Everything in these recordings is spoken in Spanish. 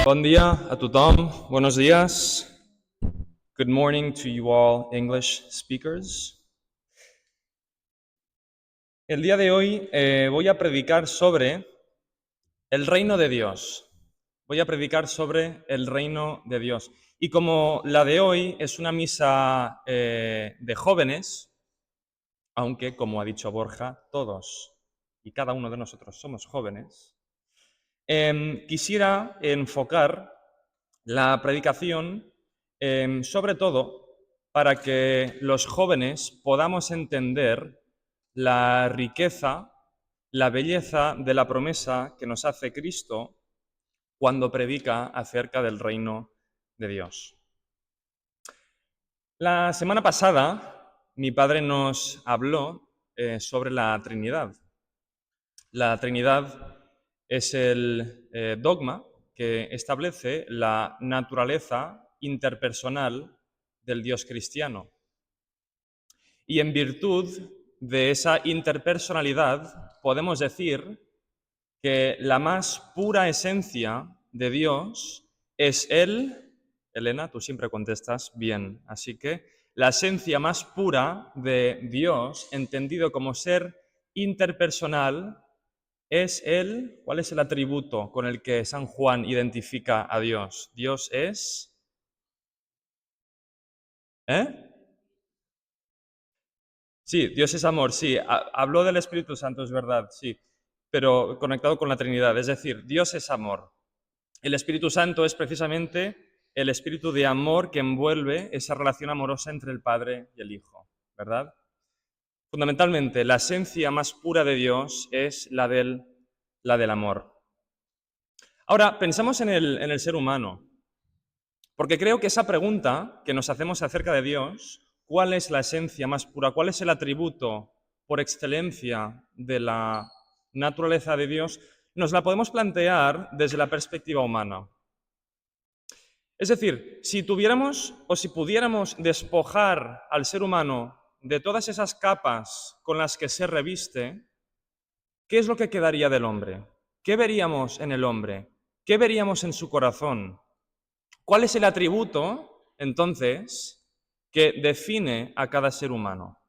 Bon dia a tothom, buenos días. Good morning to you all English speakers. El día de hoy voy a predicar sobre el reino de Dios. Voy a predicar sobre el reino de Dios. Y como la de hoy es una misa de jóvenes, aunque como ha dicho Borja, todos y cada uno de nosotros somos jóvenes, quisiera enfocar la predicación sobre todo para que los jóvenes podamos entender la riqueza, la belleza de la promesa que nos hace Cristo cuando predica acerca del reino de Dios. La semana pasada mi padre nos habló sobre la Trinidad. La Trinidad es el dogma que establece la naturaleza interpersonal del Dios cristiano. Y en virtud de esa interpersonalidad podemos decir que la más pura esencia de Dios es Él. Elena, tú siempre contestas bien, así que la esencia más pura de Dios, entendido como ser interpersonal, es Él. ¿Cuál es el atributo con el que San Juan identifica a Dios? Dios es... ¿Eh? Sí, Dios es amor, sí. Habló del Espíritu Santo, es verdad, sí. Pero conectado con la Trinidad, es decir, Dios es amor. El Espíritu Santo es precisamente el espíritu de amor que envuelve esa relación amorosa entre el Padre y el Hijo, ¿verdad? Fundamentalmente, la esencia más pura de Dios es la del amor. Ahora, pensamos en el ser humano, porque creo que esa pregunta que nos hacemos acerca de Dios, ¿cuál es la esencia más pura? ¿Cuál es el atributo por excelencia de la naturaleza de Dios? Nos la podemos plantear desde la perspectiva humana. Es decir, si tuviéramos o si pudiéramos despojar al ser humano de todas esas capas con las que se reviste, ¿qué es lo que quedaría del hombre? ¿Qué veríamos en el hombre? ¿Qué veríamos en su corazón? ¿Cuál es el atributo, entonces, que define a cada ser humano?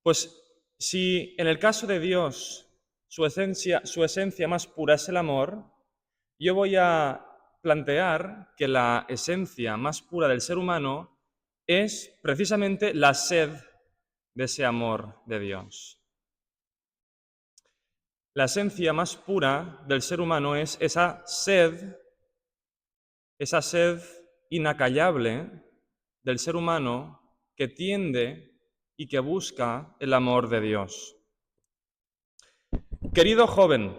Pues si en el caso de Dios su esencia más pura es el amor, yo voy a plantear que la esencia más pura del ser humano es precisamente la sed de ese amor de Dios. La esencia más pura del ser humano es esa sed inacallable del ser humano que tiende y que busca el amor de Dios. Querido joven,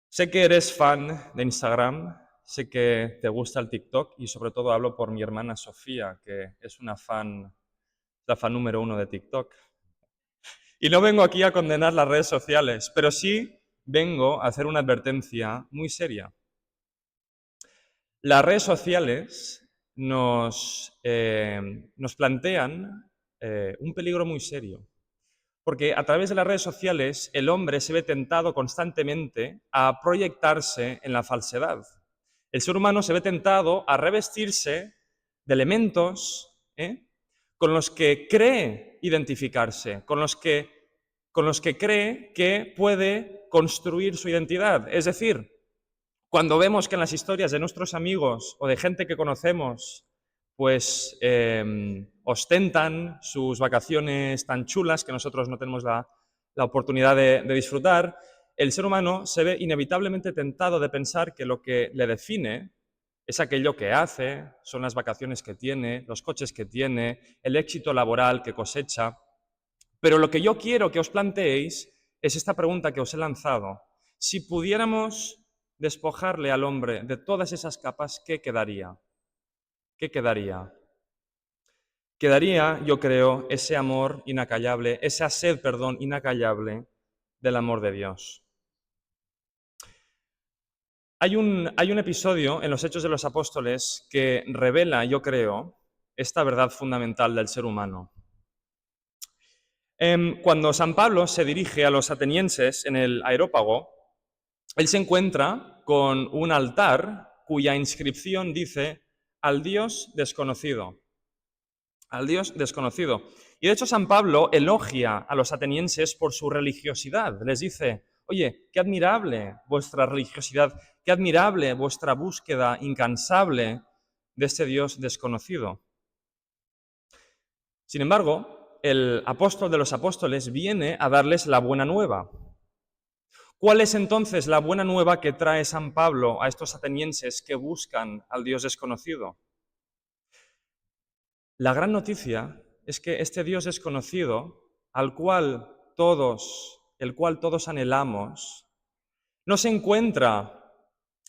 sé que eres fan de Instagram, sé que te gusta el TikTok y sobre todo hablo por mi hermana Sofía, que es la fan número 1 de TikTok. Y no vengo aquí a condenar las redes sociales, pero sí vengo a hacer una advertencia muy seria. Las redes sociales nos plantean un peligro muy serio, porque a través de las redes sociales el hombre se ve tentado constantemente a proyectarse en la falsedad. El ser humano se ve tentado a revestirse de elementos con los que cree identificarse, con los que cree que puede construir su identidad. Es decir, cuando vemos que en las historias de nuestros amigos o de gente que conocemos, pues ostentan sus vacaciones tan chulas que nosotros no tenemos la oportunidad de disfrutar, el ser humano se ve inevitablemente tentado de pensar que lo que le define es aquello que hace, son las vacaciones que tiene, los coches que tiene, el éxito laboral que cosecha. Pero lo que yo quiero que os planteéis es esta pregunta que os he lanzado. Si pudiéramos despojarle al hombre de todas esas capas, ¿qué quedaría? ¿Qué quedaría? Quedaría, yo creo, ese amor inacallable, esa sed, inacallable del amor de Dios. Hay un episodio en los Hechos de los Apóstoles que revela, yo creo, esta verdad fundamental del ser humano. Cuando San Pablo se dirige a los atenienses en el Areópago, él se encuentra con un altar cuya inscripción dice al Dios desconocido. Al Dios desconocido. Y de hecho San Pablo elogia a los atenienses por su religiosidad. Les dice, oye, qué admirable vuestra religiosidad, qué admirable vuestra búsqueda incansable de este Dios desconocido. Sin embargo, el apóstol de los apóstoles viene a darles la buena nueva. ¿Cuál es entonces la buena nueva que trae San Pablo a estos atenienses que buscan al Dios desconocido? La gran noticia es que este Dios desconocido, el cual todos anhelamos, no se encuentra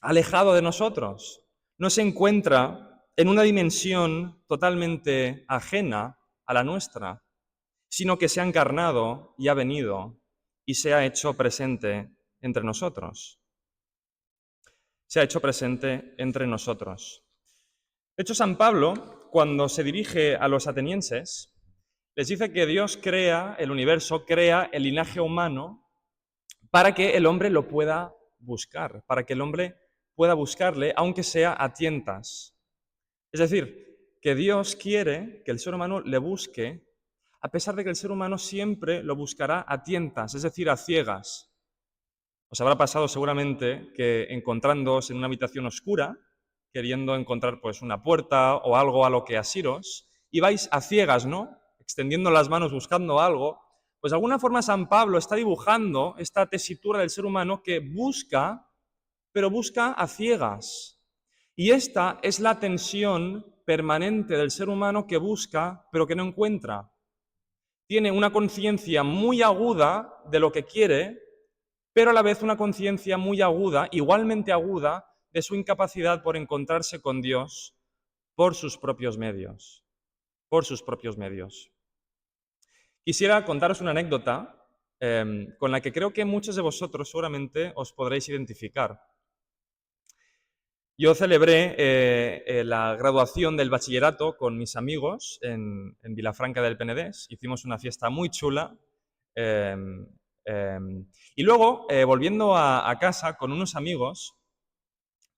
alejado de nosotros, no se encuentra en una dimensión totalmente ajena a la nuestra, sino que se ha encarnado y ha venido y se ha hecho presente entre nosotros. Se ha hecho presente entre nosotros. De hecho, San Pablo, cuando se dirige a los atenienses, les dice que Dios crea el universo, crea el linaje humano para que el hombre lo pueda buscar, para que el hombre pueda buscarle, aunque sea a tientas. Es decir, que Dios quiere que el ser humano le busque, a pesar de que el ser humano siempre lo buscará a tientas, es decir, a ciegas. Os habrá pasado seguramente que encontrándoos en una habitación oscura, queriendo encontrar pues una puerta o algo a lo que asiros, y vais a ciegas, ¿no? Extendiendo las manos buscando algo, pues de alguna forma San Pablo está dibujando esta tesitura del ser humano que busca, pero busca a ciegas. Y esta es la tensión permanente del ser humano que busca, pero que no encuentra. Tiene una conciencia muy aguda de lo que quiere, pero a la vez una conciencia muy aguda, igualmente aguda, de su incapacidad por encontrarse con Dios por sus propios medios. Por sus propios medios. Quisiera contaros una anécdota con la que creo que muchos de vosotros seguramente os podréis identificar. Yo celebré la graduación del bachillerato con mis amigos en Vilafranca del Penedés. Hicimos una fiesta muy chula. Y luego, volviendo a casa con unos amigos,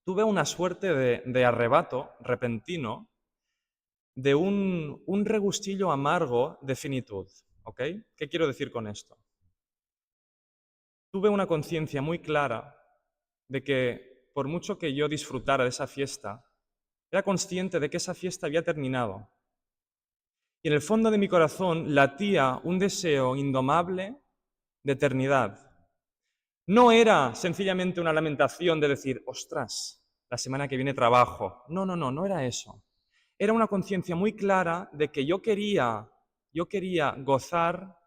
tuve una suerte de arrebato repentino de un regustillo amargo de finitud. ¿Ok? ¿Qué quiero decir con esto? Tuve una conciencia muy clara de que por mucho que yo disfrutara de esa fiesta, era consciente de que esa fiesta había terminado. Y en el fondo de mi corazón latía un deseo indomable de eternidad. No era sencillamente una lamentación de decir, ostras, la semana que viene trabajo. No, no, no, no era eso. Era una conciencia muy clara de que yo quería gozar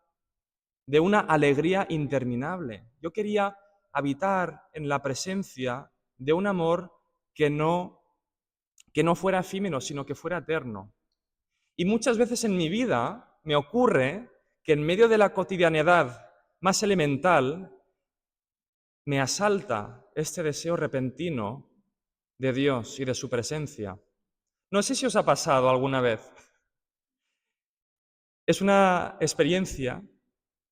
de una alegría interminable. Yo quería habitar en la presencia de un amor que no fuera efímero, sino que fuera eterno. Y muchas veces en mi vida me ocurre que en medio de la cotidianidad más elemental me asalta este deseo repentino de Dios y de su presencia. No sé si os ha pasado alguna vez. Es una experiencia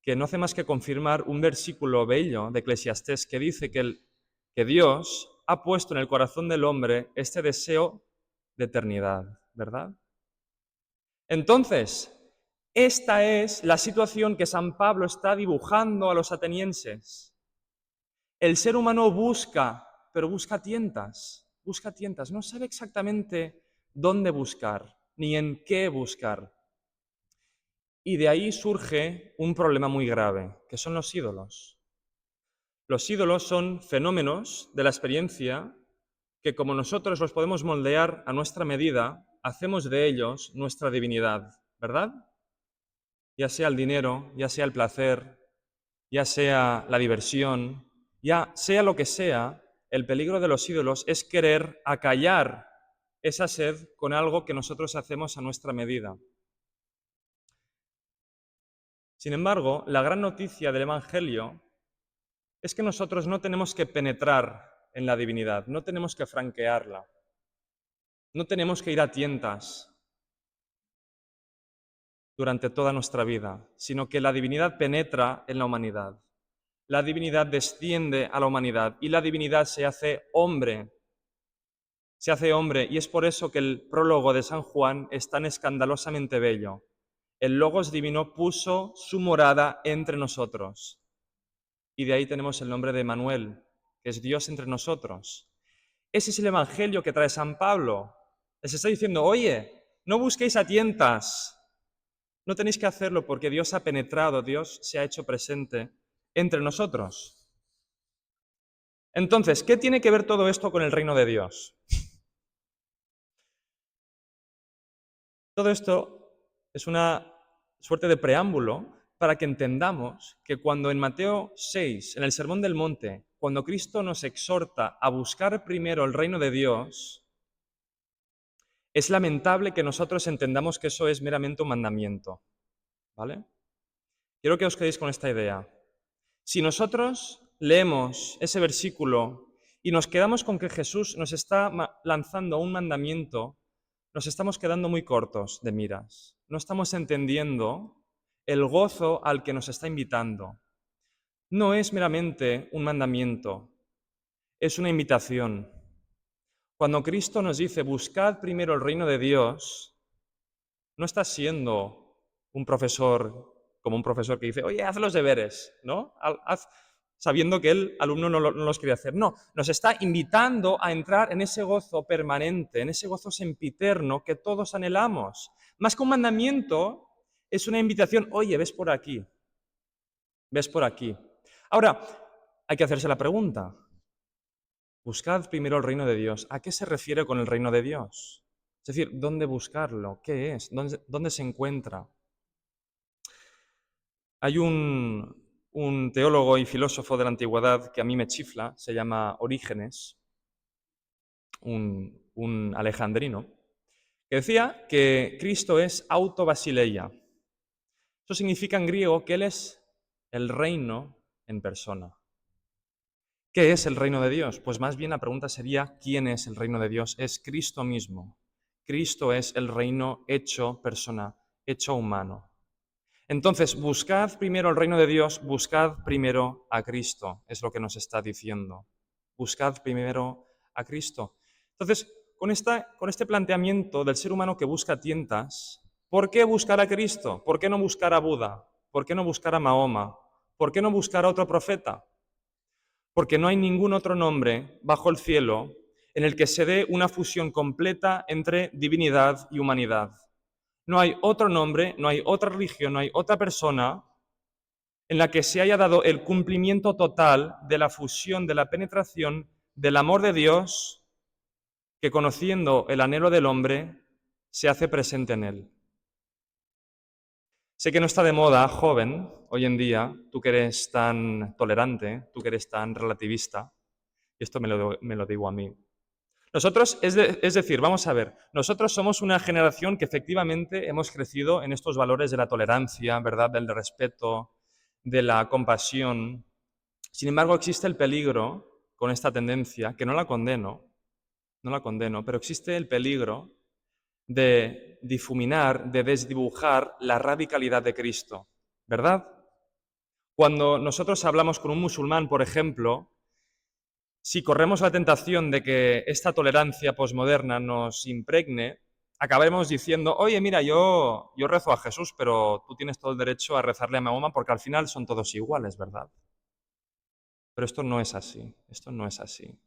que no hace más que confirmar un versículo bello de Eclesiastés que dice que Dios ha puesto en el corazón del hombre este deseo de eternidad, ¿verdad? Entonces, esta es la situación que San Pablo está dibujando a los atenienses. El ser humano busca, pero busca a tientas, no sabe exactamente dónde buscar, ni en qué buscar. Y de ahí surge un problema muy grave, que son los ídolos. Los ídolos son fenómenos de la experiencia que, como nosotros los podemos moldear a nuestra medida, hacemos de ellos nuestra divinidad, ¿verdad? Ya sea el dinero, ya sea el placer, ya sea la diversión, ya sea lo que sea, el peligro de los ídolos es querer acallar esa sed con algo que nosotros hacemos a nuestra medida. Sin embargo, la gran noticia del Evangelio es que nosotros no tenemos que penetrar en la divinidad, no tenemos que franquearla, no tenemos que ir a tientas durante toda nuestra vida, sino que la divinidad penetra en la humanidad. la divinidad desciende a la humanidad y la divinidad se hace hombre. Se hace hombre y es por eso que el prólogo de San Juan es tan escandalosamente bello. El Logos divino puso su morada entre nosotros. Y de ahí tenemos el nombre de Emmanuel, que es Dios entre nosotros. Ese es el evangelio que trae San Pablo. Les está diciendo, oye, no busquéis a tientas. No tenéis que hacerlo porque Dios ha penetrado, Dios se ha hecho presente entre nosotros. Entonces, ¿qué tiene que ver todo esto con el reino de Dios? Todo esto es una suerte de preámbulo para que entendamos que cuando en Mateo 6, en el Sermón del Monte, cuando Cristo nos exhorta a buscar primero el reino de Dios, es lamentable que nosotros entendamos que eso es meramente un mandamiento. ¿Vale? Quiero que os quedéis con esta idea. Si nosotros leemos ese versículo y nos quedamos con que Jesús nos está lanzando un mandamiento, nos estamos quedando muy cortos de miras. No estamos entendiendo el gozo al que nos está invitando. No es meramente un mandamiento, es una invitación. Cuando Cristo nos dice, buscad primero el reino de Dios, no está siendo un profesor como un profesor que dice, oye, haz los deberes, ¿no? Sabiendo que el alumno no los quiere hacer. No, nos está invitando a entrar en ese gozo permanente, en ese gozo sempiterno que todos anhelamos. Más que un mandamiento, es una invitación, oye, ves por aquí, ves por aquí. Ahora, hay que hacerse la pregunta, buscad primero el reino de Dios. ¿A qué se refiere con el reino de Dios? Es decir, ¿dónde buscarlo? ¿Qué es? ¿Dónde se encuentra? Hay un teólogo y filósofo de la antigüedad que a mí me chifla, se llama Orígenes, un alejandrino, que decía que Cristo es autobasileia. Eso significa en griego que Él es el reino en persona. ¿Qué es el reino de Dios? Pues más bien la pregunta sería, ¿quién es el reino de Dios? Es Cristo mismo. Cristo es el reino hecho persona, hecho humano. Entonces, buscad primero el reino de Dios, buscad primero a Cristo, es lo que nos está diciendo. Buscad primero a Cristo. Entonces, con este planteamiento del ser humano que busca tientas, ¿por qué buscar a Cristo? ¿Por qué no buscar a Buda? ¿Por qué no buscar a Mahoma? ¿Por qué no buscar a otro profeta? Porque no hay ningún otro nombre bajo el cielo en el que se dé una fusión completa entre divinidad y humanidad. No hay otro nombre, no hay otra religión, no hay otra persona en la que se haya dado el cumplimiento total de la fusión, de la penetración del amor de Dios que, conociendo el anhelo del hombre, se hace presente en él. Sé que no está de moda, joven, hoy en día, tú que eres tan tolerante, tú que eres tan relativista, y esto me lo digo a mí. Nosotros, es decir, vamos a ver, nosotros somos una generación que efectivamente hemos crecido en estos valores de la tolerancia, ¿verdad?, del respeto, de la compasión. Sin embargo, existe el peligro con esta tendencia, que no la condeno, pero existe el peligro de difuminar, de desdibujar la radicalidad de Cristo, ¿verdad? Cuando nosotros hablamos con un musulmán, por ejemplo, si corremos la tentación de que esta tolerancia posmoderna nos impregne, acabaremos diciendo, oye, mira, yo rezo a Jesús, pero tú tienes todo el derecho a rezarle a Mahoma porque al final son todos iguales, ¿verdad? Pero esto no es así, esto no es así.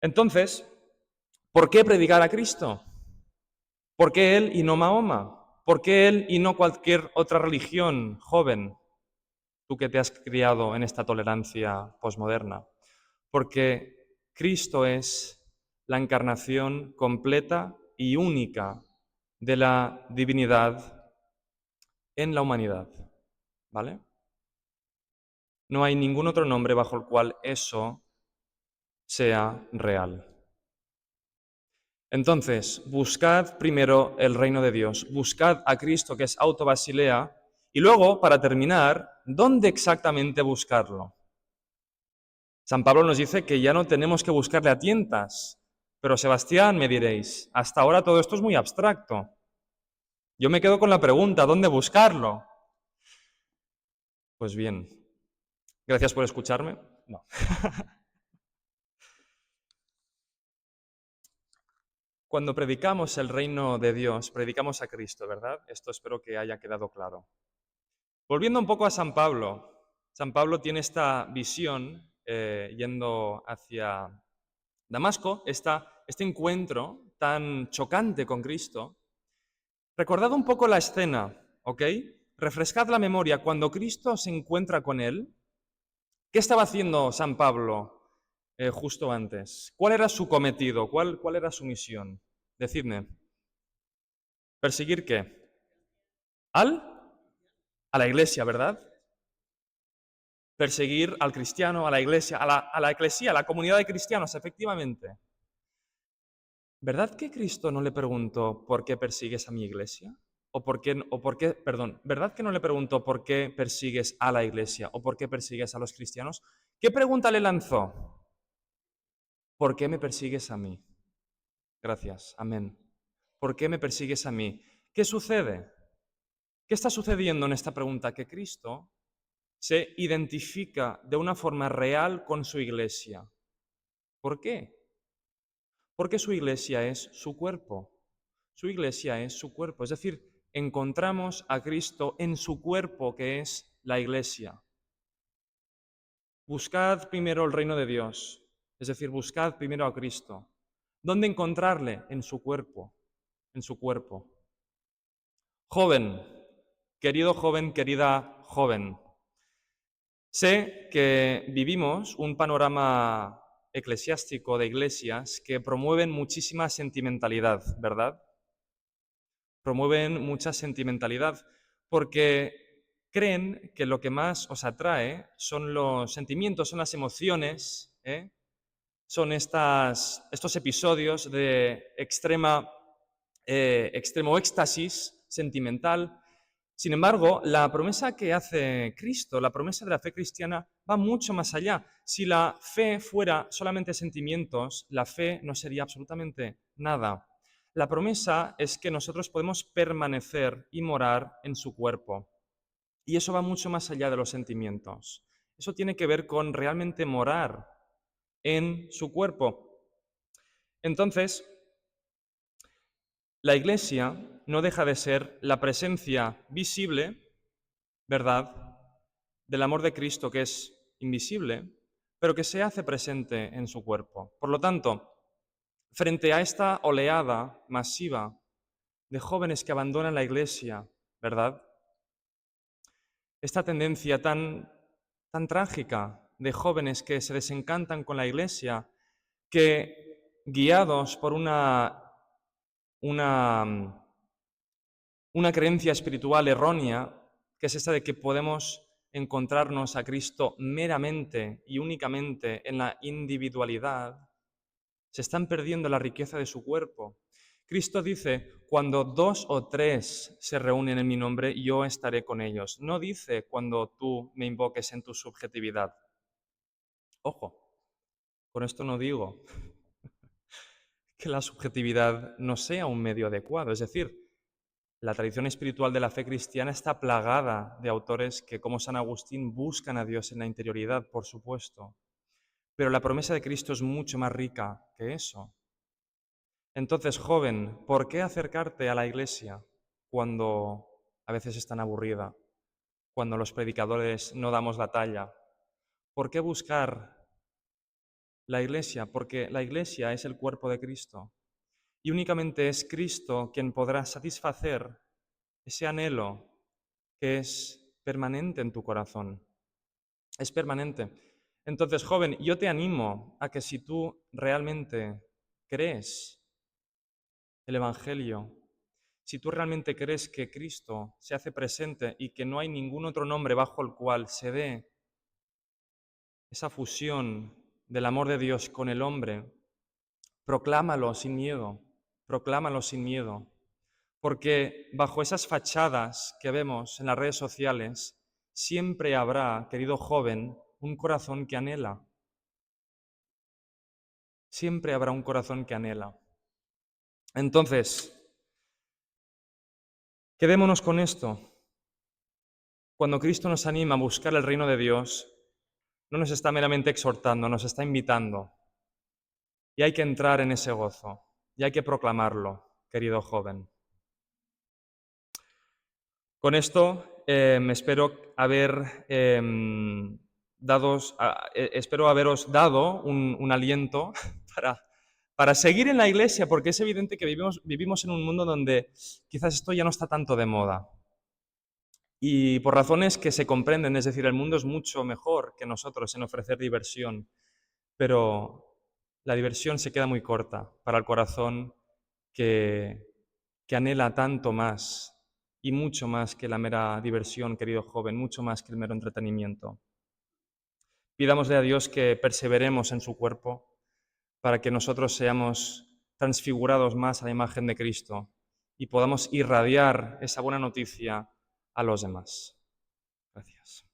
Entonces, ¿por qué predicar a Cristo? ¿Por qué Él y no Mahoma? ¿Por qué Él y no cualquier otra religión, joven, tú que te has criado en esta tolerancia posmoderna? Porque Cristo es la encarnación completa y única de la divinidad en la humanidad, ¿vale? No hay ningún otro nombre bajo el cual eso sea real. Entonces, buscad primero el reino de Dios, buscad a Cristo que es autobasilea, y luego, para terminar, ¿dónde exactamente buscarlo? San Pablo nos dice que ya no tenemos que buscarle a tientas, pero Sebastián, me diréis, hasta ahora todo esto es muy abstracto. Yo me quedo con la pregunta, ¿dónde buscarlo? Pues bien, Gracias por escucharme. No. Cuando predicamos el reino de Dios, predicamos a Cristo, ¿verdad? Esto espero que haya quedado claro. Volviendo un poco a San Pablo tiene esta visión yendo hacia Damasco, este encuentro tan chocante con Cristo. Recordad un poco la escena, ¿ok? Refrescad la memoria. Cuando Cristo se encuentra con él, ¿qué estaba haciendo San Pablo justo antes? ¿Cuál era su cometido? ¿Cuál era su misión? Decidme. ¿Perseguir qué? A la iglesia, ¿verdad? Perseguir al cristiano, a la iglesia, a la eclesía, a la comunidad de cristianos, efectivamente. ¿Verdad que Cristo no le preguntó por qué persigues a mi iglesia? Perdón, ¿verdad que no le preguntó por qué persigues a la iglesia o por qué persigues a los cristianos? ¿Qué pregunta le lanzó? ¿Por qué me persigues a mí? Gracias, amén. ¿Por qué me persigues a mí? ¿Qué sucede? ¿Qué está sucediendo en esta pregunta? Que Cristo se identifica de una forma real con su iglesia. ¿Por qué? Porque su iglesia es su cuerpo. Su iglesia es su cuerpo. Es decir, encontramos a Cristo en su cuerpo, que es la iglesia. Buscad primero el reino de Dios. Es decir, buscad primero a Cristo. ¿Dónde encontrarle? En su cuerpo. En su cuerpo. Joven, querida joven. Sé que vivimos un panorama eclesiástico de iglesias que promueven muchísima sentimentalidad, ¿verdad? Promueven mucha sentimentalidad porque creen que lo que más os atrae son los sentimientos, son las emociones, son estos episodios de extremo éxtasis sentimental. Sin embargo, la promesa que hace Cristo, la promesa de la fe cristiana, va mucho más allá. Si la fe fuera solamente sentimientos, la fe no sería absolutamente nada. La promesa es que nosotros podemos permanecer y morar en su cuerpo. Y eso va mucho más allá de los sentimientos. Eso tiene que ver con realmente morar en su cuerpo. Entonces, la Iglesia no deja de ser la presencia visible, ¿verdad?, del amor de Cristo, que es invisible, pero que se hace presente en su cuerpo. Por lo tanto, frente a esta oleada masiva de jóvenes que abandonan la Iglesia, ¿verdad?, esta tendencia tan trágica de jóvenes que se desencantan con la Iglesia, que guiados por una creencia espiritual errónea, que es esta de que podemos encontrarnos a Cristo meramente y únicamente en la individualidad, se están perdiendo la riqueza de su cuerpo. Cristo dice, cuando 2 o 3 se reúnen en mi nombre, yo estaré con ellos. No dice cuando tú me invoques en tu subjetividad. Ojo, con esto no digo que la subjetividad no sea un medio adecuado. Es decir, la tradición espiritual de la fe cristiana está plagada de autores que, como San Agustín, buscan a Dios en la interioridad, por supuesto. Pero la promesa de Cristo es mucho más rica que eso. Entonces, joven, ¿por qué acercarte a la iglesia cuando a veces es tan aburrida? Cuando los predicadores no damos la talla. ¿Por qué buscar la iglesia? Porque la iglesia es el cuerpo de Cristo. Y únicamente es Cristo quien podrá satisfacer ese anhelo que es permanente en tu corazón. Es permanente. Entonces, joven, yo te animo a que si tú realmente crees el Evangelio, si tú realmente crees que Cristo se hace presente y que no hay ningún otro nombre bajo el cual se dé esa fusión del amor de Dios con el hombre, proclámalo sin miedo, proclámalo sin miedo. Porque bajo esas fachadas que vemos en las redes sociales, siempre habrá, querido joven, un corazón que anhela. Siempre habrá un corazón que anhela. Entonces, quedémonos con esto. Cuando Cristo nos anima a buscar el reino de Dios, no nos está meramente exhortando, nos está invitando. Y hay que entrar en ese gozo, y hay que proclamarlo, querido joven. Con esto espero haberos dado un aliento para seguir en la Iglesia, porque es evidente que vivimos en un mundo donde quizás esto ya no está tanto de moda. Y por razones que se comprenden, es decir, el mundo es mucho mejor que nosotros en ofrecer diversión, pero la diversión se queda muy corta para el corazón que anhela tanto más y mucho más que la mera diversión, querido joven, mucho más que el mero entretenimiento. Pidámosle a Dios que perseveremos en su cuerpo para que nosotros seamos transfigurados más a la imagen de Cristo y podamos irradiar esa buena noticia a los demás. Gracias.